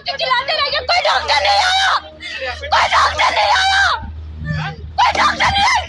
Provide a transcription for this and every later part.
के चिल्लाते रह गए, कोई डॉक्टर नहीं आया, कोई डॉक्टर नहीं आया, कोई डॉक्टर नहीं आया।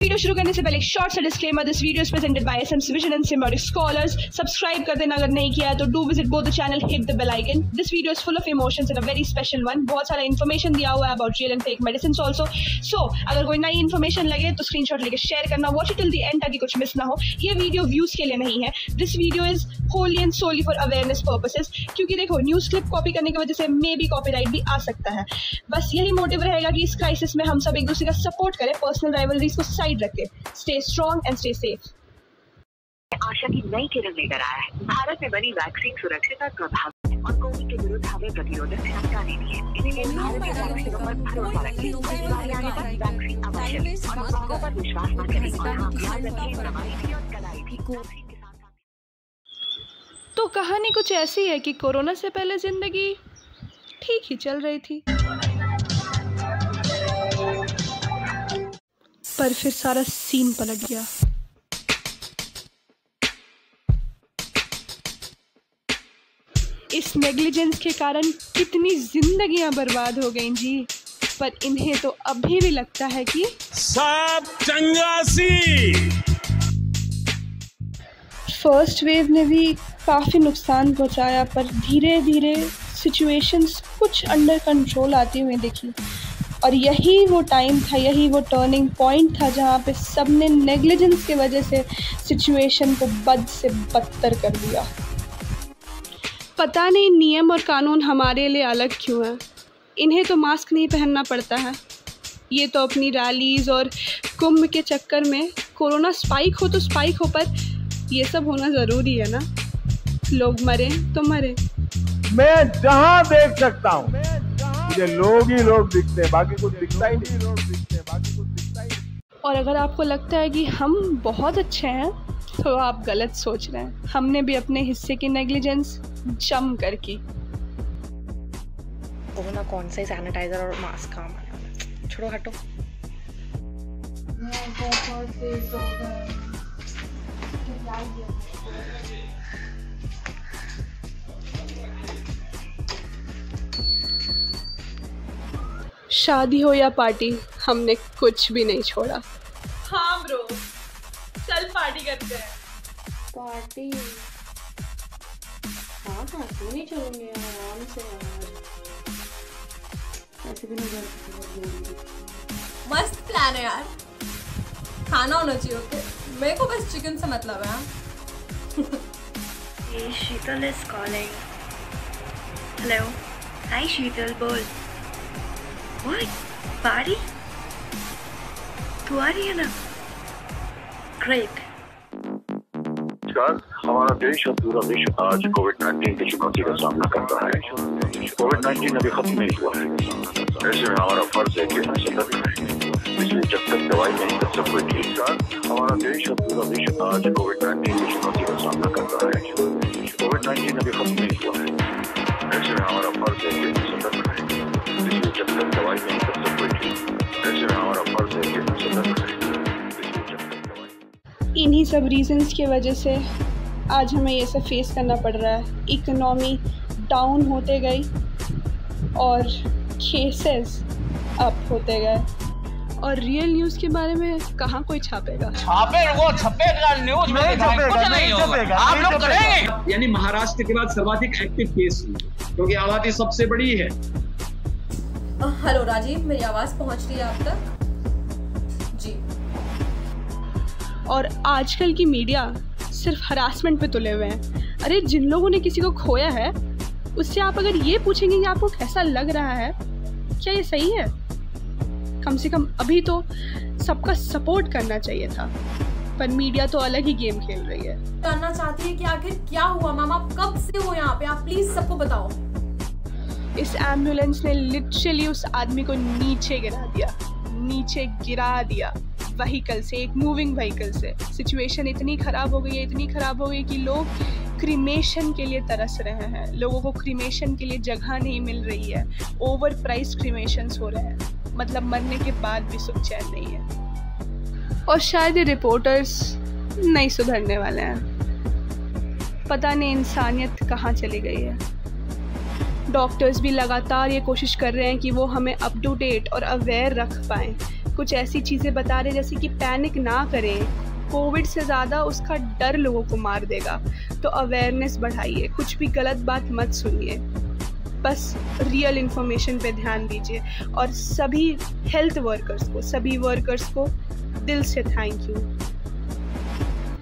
वीडियो शुरू करने से पहले एक शॉर्ट सा disclaimer, this video is presented by S M Vision and Symbiotic Scholars. Subscribe कर देना अगर नहीं किया है तो do visit both the channel, hit the bell icon. This video is full of emotions and a very special one. बहुत सारा information दिया हुआ है about real and fake medicine also. So अगर कोई नई इन्फॉर्मेशन लगे तो स्क्रीनशॉट लेके शेयर करना, watch it till the end ताकि कुछ मिस ना हो। ये वीडियो व्यूज के लिए नहीं है, this video is wholly and solely for awareness purposes. क्योंकि देखो, न्यूज क्लिप कॉपी करने की वजह से मे बी कॉपीराइट भी आ सकता है। बस यही मोटिव रहेगा कि इस क्राइसिस में हम सब एक दूसरे का सपोर्ट करें, पर्सनल राइवलरीज को साइड रखें। Stay strong and stay safe. आशा की नई किरण लेकर आया है। भारत में बनी वैक्सीन सुरक्षित और प्रभावी है और कोविड के विरुद्ध हमें प्रतिरोधक क्षमता देती है। इसलिए भारत के वैक्सीनों पर भरोसा रखें। इस बार आने तक वैक्सीन आवश्यक है और अफवाहों पर विश्वास न करें। और हाँ, याद रखें, दवाई भी और कलाई भी वैक्सीन के साथ। तो कहानी कुछ ऐसी है कि कोरोना से पहले जिंदगी ठीक ही चल रही थी, पर फिर सारा सीन पलट गया। इस नेग्लिजेंस के कारण कितनी जिंदगियां बर्बाद हो गईं जी, पर इन्हें तो अभी भी लगता है कि सब चंगासी। फर्स्ट वेव ने भी काफ़ी नुकसान पहुंचाया, पर धीरे धीरे सिचुएशंस कुछ अंडर कंट्रोल आती हुई दिखी। और यही वो टाइम था, यही वो टर्निंग पॉइंट था जहाँ पे सबने नेग्लिजेंस की वजह से सिचुएशन को बद से बदतर कर दिया। पता नहीं नियम और कानून हमारे लिए अलग क्यों है। इन्हें तो मास्क नहीं पहनना पड़ता है, ये तो अपनी रैलीज़ और कुंभ के चक्कर में कोरोना स्पाइक हो तो स्पाइक हो, पर ये सब होना ज़रूरी है ना। लोग मरे तो मरे। मैं जहाँ देख सकता हूँ मुझे लोग ही लोग दिखते हैं, बाकी कुछ दिखता ही नहीं। और अगर आपको लगता है कि हम बहुत अच्छे हैं तो आप गलत सोच रहे हैं। हमने भी अपने हिस्से की नेग्लिजेंस जम कर की। कोरोना कौन सा ही सैनिटाइजर और मास्क काम आने वाला। छोड़ो, हटो। शादी हो या पार्टी, हमने कुछ भी नहीं छोड़ा। हाँ ब्रो, चल पार्टी करते हैं। पार्टी? हाँ, क्यों नहीं चलेंगे यार, आराम से यार। ऐसे भी नहीं। मस्त प्लान है यार, खाना होना चाहिए। ओके, मेरे को बस चिकन से मतलब है। Hey, Sheetal is calling. Hello. Hi शीतल, बोल। What? पारी? तू आ रही है ना? Great. हमारा देश और पूरा विश्व आज कोविड-19 की चुनौती का सामना कर रहा है। कोविड-19 अभी खत्म नहीं हुआ है, ऐसे में हमारा फर्ज है कि हम सतर्क रहें। इसलिए जब तक दवाई नहीं तब सब कोई ठीक है। हमारा देश और पूरा विश्व आज कोविड-19 की चुनौती का सामना कर रहा है। कोविड-19 अभी खत्म नहीं हुआ है, ऐसे में हमारा फर्ज है कि हम सतर्क रहें। इसलिए जब तक दवाई नहीं तब सब कोई ठीक। ऐसे में हमारा फर्ज है कि हम सतर्क रहें। इन्हीं सब रीजंस की वजह से आज हमें ये सब फेस करना पड़ रहा है। इकोनॉमी डाउन होते गई और केसेस अप होते गए, और रियल न्यूज़ के बारे में कहाँ कोई छापेगा। छपेगा न्यूज़ में, कुछ नहीं होगा, आप लोग करेंगे। यानी महाराष्ट्र के बाद सर्वाधिक एक्टिव केस हुई, क्योंकि आबादी सबसे बड़ी है। हेलो राजीव, मेरी आवाज़ पहुँच रही है आप तक? जी। और आजकल की मीडिया सिर्फ हरासमेंट पे तुले हुए हैं। अरे जिन लोगों ने किसी को खोया है उससे आप अगर ये पूछेंगे कि आपको कैसा लग रहा है, क्या ये सही है? कम से कम अभी तो सबका सपोर्ट करना चाहिए था, पर मीडिया तो अलग ही गेम खेल रही है। जानना चाहती है कि आखिर क्या हुआ मैम, आप कब से हो यहाँ पे, आप प्लीज सबको बताओ। इस एम्बुलेंस ने लिटरली उस आदमी को नीचे गिरा दिया व्हीकल से, एक मूविंग व्हीकल से। सिचुएशन इतनी ख़राब हो गई कि लोग क्रीमेशन के लिए तरस रहे हैं। लोगों को क्रीमेशन के लिए जगह नहीं मिल रही है, ओवर प्राइस क्रीमेशंस हो रहे हैं, मतलब मरने के बाद भी सुख चैन नहीं है। और शायद ये रिपोर्टर्स नहीं सुधरने वाले हैं। पता नहीं इंसानियत कहाँ चली गई है। डॉक्टर्स भी लगातार ये कोशिश कर रहे हैं कि वो हमें अप टू डेट और अवेयर रख पाएँ। कुछ ऐसी चीज़ें बता रहे जैसे कि पैनिक ना करें, कोविड से ज़्यादा उसका डर लोगों को मार देगा, तो अवेयरनेस बढ़ाइए, कुछ भी गलत बात मत सुनिए, बस रियल इन्फॉर्मेशन पे ध्यान दीजिए। और सभी हेल्थ वर्कर्स को दिल से थैंक यू।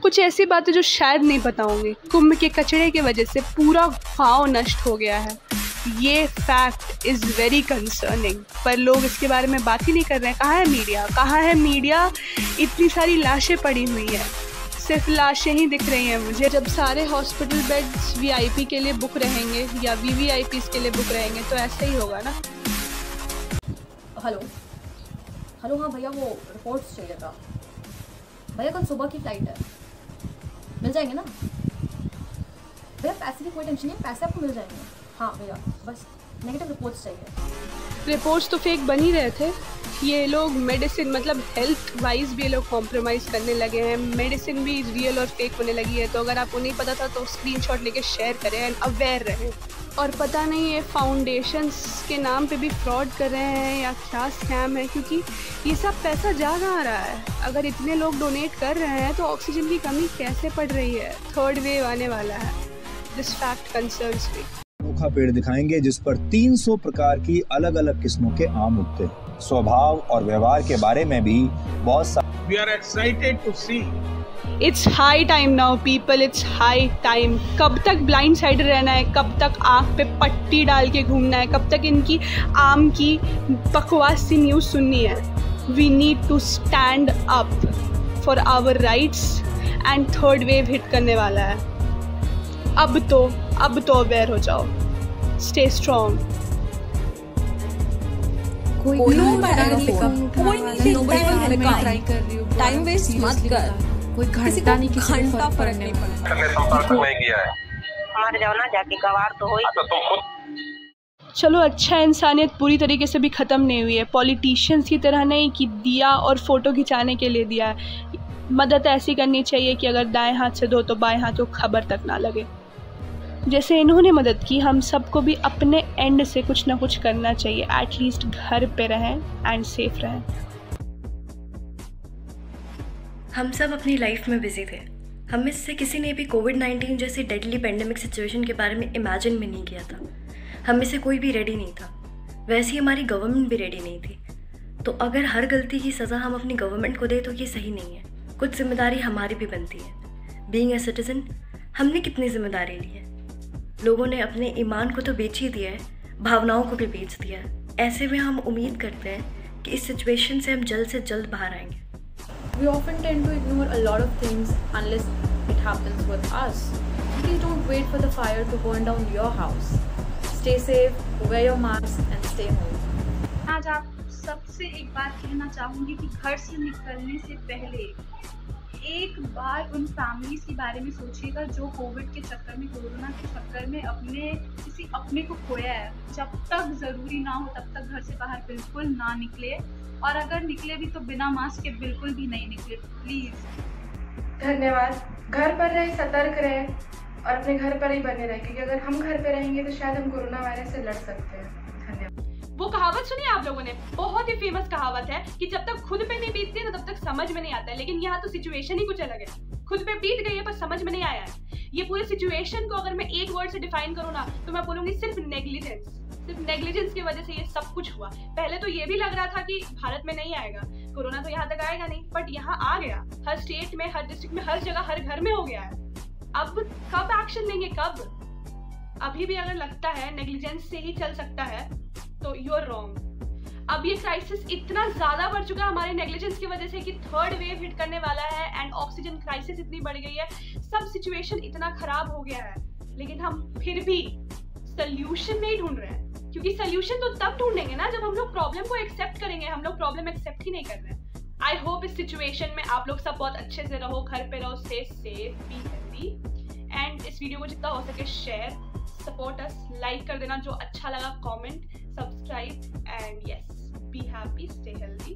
कुछ ऐसी बातें जो शायद नहीं पता होंगी, कुंभ के कचरे की वजह से पूरा गाँव नष्ट हो गया है। ये फैक्ट इज़ वेरी कंसर्निंग, पर लोग इसके बारे में बात ही नहीं कर रहे हैं। कहाँ है मीडिया? इतनी सारी लाशें पड़ी हुई हैं, सिर्फ लाशें ही दिख रही हैं मुझे। जब सारे हॉस्पिटल बेड्स वीआईपी के लिए बुक रहेंगे या वीवीआईपीज़ के लिए बुक रहेंगे तो ऐसा ही होगा ना। हेलो हाँ भैया, वो रिपोर्ट्स चाहिए था भैया, कल सुबह की फ्लाइट है, मिल जाएंगे ना भैया? पैसे की कोई टेंशन नहीं, पैसे आपको मिल जाएंगे। हाँ भैया, बस नेगेटिव रिपोर्ट्स चाहिए। रिपोर्ट्स तो फेक बन ही रहे थे। ये लोग मेडिसिन, मतलब हेल्थ वाइज भी ये लोग कॉम्प्रोमाइज़ करने लगे हैं। मेडिसिन भी रियल और फेक होने लगी है, तो अगर आपको नहीं पता था तो स्क्रीनशॉट लेके शेयर करें एंड अवेयर रहें। और पता नहीं ये फाउंडेशंस के नाम पे भी फ्रॉड कर रहे हैं या क्या स्कैम है, क्योंकि ये सब पैसा जा कहाँ रहा है? अगर इतने लोग डोनेट कर रहे हैं तो ऑक्सीजन की कमी कैसे पड़ रही है? थर्ड वेव आने वाला है। दिस फैक्ट कंसर्न्स मी। अनोखा पेड़ दिखाएंगे जिस पर 300 प्रकार की अलग अलग किस्मों के आम उगते हैं। स्वभाव और व्यवहार के बारे में भी बहुत We are excited to see. It's high time now people, it's high time. कब तक ब्लाइंड साइड रहना है? कब तक आँख पे पट्टी डाल के घूमना है? कब तक इनकी आम की बकवास सी न्यूज़ सुननी है? We need to stand up for our rights and third wave hit करने वाला है। अब तो अवेयर हो जाओ। Stay strong. कोई टाइम वेस्ट मत कर, कोई घंटा नहीं, किसी को फर्क नहीं पड़ता। मर जाओ ना जाके, गवार तो होई। चलो अच्छा, इंसानियत पूरी तरीके से भी ख़त्म नहीं हुई है। पॉलिटिशियंस की तरह नहीं कि दिया और फ़ोटो खिंचाने के लिए दिया। मदद ऐसी करनी चाहिए कि अगर दाएं हाथ से दो तो बाएं हाथ को खबर तक ना लगे। जैसे इन्होंने मदद की, हम सबको भी अपने एंड से कुछ ना कुछ करना चाहिए। एटलीस्ट घर पे रहें एंड सेफ रहें। हम सब अपनी लाइफ में बिजी थे। हम में से किसी ने भी कोविड-19 जैसी डेडली पेंडेमिक सिचुएशन के बारे में इमेजिन भी नहीं किया था। हम में से कोई भी रेडी नहीं था। वैसे ही हमारी गवर्नमेंट भी रेडी नहीं थी। तो अगर हर गलती की सज़ा हम अपनी गवर्नमेंट को दें तो ये सही नहीं है। कुछ जिम्मेदारी हमारी भी बनती है। बीइंग ए सिटीजन, हमने कितनी जिम्मेदारी ली है? लोगों ने अपने ईमान को तो बेच ही दिया है, भावनाओं को भी बेच दिया है। ऐसे में हम उम्मीद करते हैं कि इस सिचुएशन से हम जल्द से जल्द बाहर आएंगे। We often tend to ignore a lot of things unless it happens with us. Please don't wait for the fire to burn down your house. Stay safe, wear your mask and stay home. आज आप सबसे एक बात कहना चाहूँगी कि घर से निकलने से पहले एक बार उन फैमिलीज के बारे में सोचिएगा जो कोविड के चक्कर में, कोरोना के चक्कर में किसी अपने को खोया है। जब तक ज़रूरी ना हो तब तक घर से बाहर बिल्कुल ना निकले, और अगर निकले भी तो बिना मास्क के बिल्कुल भी नहीं निकले, प्लीज़। धन्यवाद। घर पर रहें, सतर्क रहें और अपने घर पर ही बने रहें, क्योंकि अगर हम घर पर रहेंगे तो शायद हम कोरोना वायरस से लड़ सकते हैं। धन्यवाद। वो कहावत सुनी आप लोगों ने? बहुत ही फेमस कहावत है कि जब तक खुद पे नहीं बीतती ना तब तक समझ में नहीं आता है। लेकिन यहाँ तो सिचुएशन ही कुछ अलग है। खुद पे बीत गई है पर समझ में नहीं आया है। ये पूरे सिचुएशन को अगर मैं एक वर्ड से डिफाइन करूँ ना तो मैं बोलूँगी सिर्फ नेग्लिजेंस। सिर्फ नेग्लिजेंस की वजह से ये सब कुछ हुआ। पहले तो ये भी लग रहा था कि भारत में नहीं आएगा कोरोना, तो यहाँ तक आएगा नहीं, बट यहाँ आ गया। हर स्टेट में, हर डिस्ट्रिक्ट में, हर जगह, हर घर में हो गया है। अब कब एक्शन लेंगे? कब? अभी भी अगर लगता है नेग्लिजेंस से ही चल सकता है तो यू आर रॉन्ग। अब ये क्राइसिस इतना ज़्यादा बढ़ चुका है हमारे नेग्लिजेंस की वजह से कि थर्ड वेव हिट करने वाला है एंड ऑक्सीजन क्राइसिस इतनी बढ़ गई है, सब सिचुएशन इतना खराब हो गया है, लेकिन हम फिर भी सोल्यूशन नहीं ढूंढ रहे हैं, क्योंकि सोल्यूशन तो तब ढूंढेंगे ना जब हम लोग प्रॉब्लम को एक्सेप्ट करेंगे। हम लोग प्रॉब्लम एक्सेप्ट ही नहीं कर रहे हैं। आई होप इस सिचुएशन में आप लोग सब बहुत अच्छे से रहो, घर पे रहो, stay safe, be healthy and इस वीडियो को जितना हो सके शेयर, सपोर्ट अस, लाइक कर देना जो अच्छा लगा, comment, subscribe and yes, be happy, stay healthy.